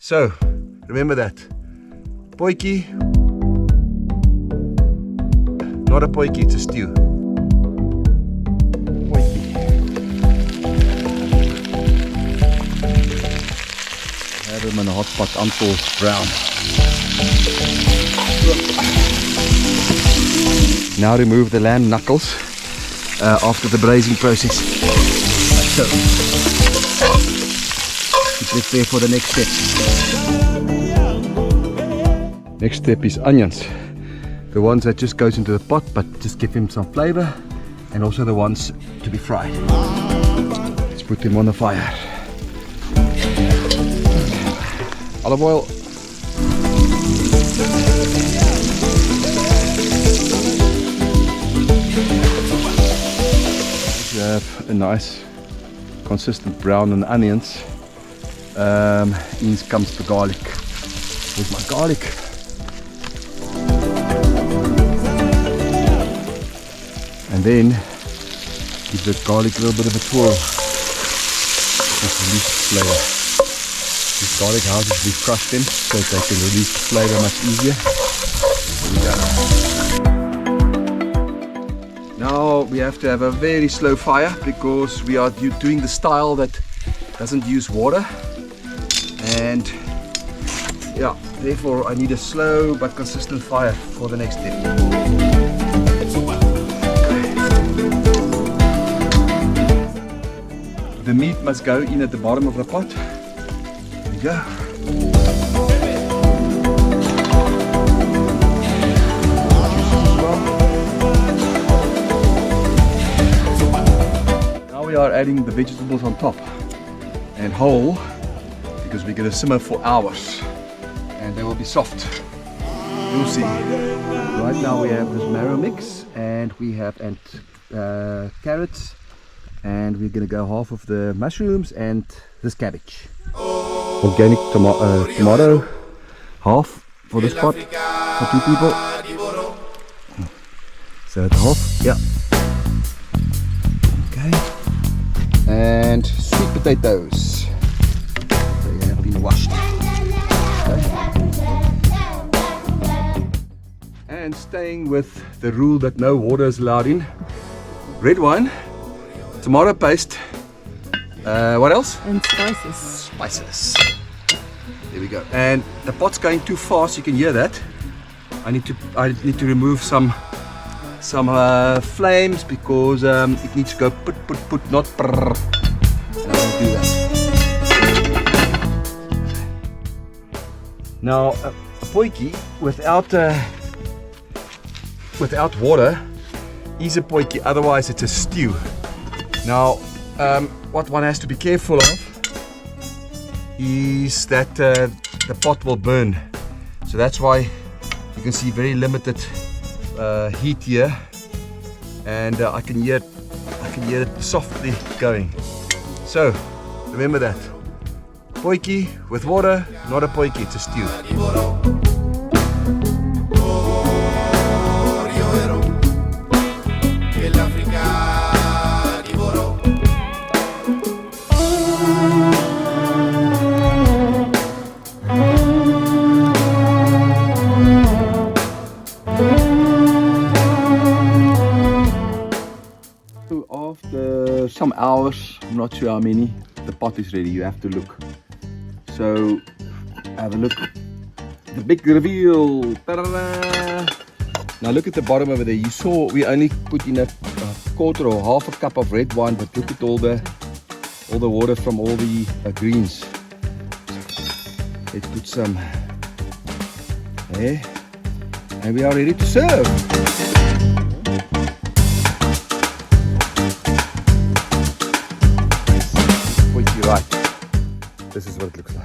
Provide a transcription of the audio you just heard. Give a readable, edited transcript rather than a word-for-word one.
So, remember that. Potjie. Not a potjie, it's a stew. Potjie. Have him in a hot pot until brown. Now remove the lamb knuckles after the braising process. So, prepare for the next step. Next step is onions. The ones that just goes into the pot, but just give him some flavor, and also the ones to be fried. Let's put them on the fire. Olive oil. You have a nice consistent brown on the onions. In comes the garlic. Here's my garlic. And then give the garlic a little bit of a twirl. Just release the flavor. These garlic houses, we've crushed them so that they can release the flavor much easier. There we go. Now we have to have a very slow fire because we are doing the style that doesn't use water. And yeah, therefore I need a slow but consistent fire for the next step. The meat must go in at the bottom of the pot. There we go. Now we are adding the vegetables on top and whole, because we're going to simmer for hours and they will be soft. You'll see. Right now we have this marrow mix and we have carrots, and we're going to go half of the mushrooms and this cabbage. Organic tomato, half for this pot for 2 people. So it's half, yeah. Okay. And sweet potatoes. They have been washed. Okay. And staying with the rule that no water is allowed in. Red wine, tomato paste, what else? And spices. Spices. There we go. And the pot's going too fast, you can hear that. I need to remove some flames because it needs to go put, not prrr. And I will do that. Now a potjie without water is a potjie, otherwise it's a stew. Now what one has to be careful of is that the pot will burn. So that's why you can see very limited heat here, and I can hear it softly going. So remember that. Potjie with water, not a potjie, it's a stew. After some hours, I'm not sure how many, the pot is ready. You have to look. So have a look. The big reveal. Ta-da-da! Now look at the bottom over there. You saw we only put in a quarter or half a cup of red wine, but look at all the water from all the greens. Let's put some there, and we are ready to serve. Right. This is what it looks like.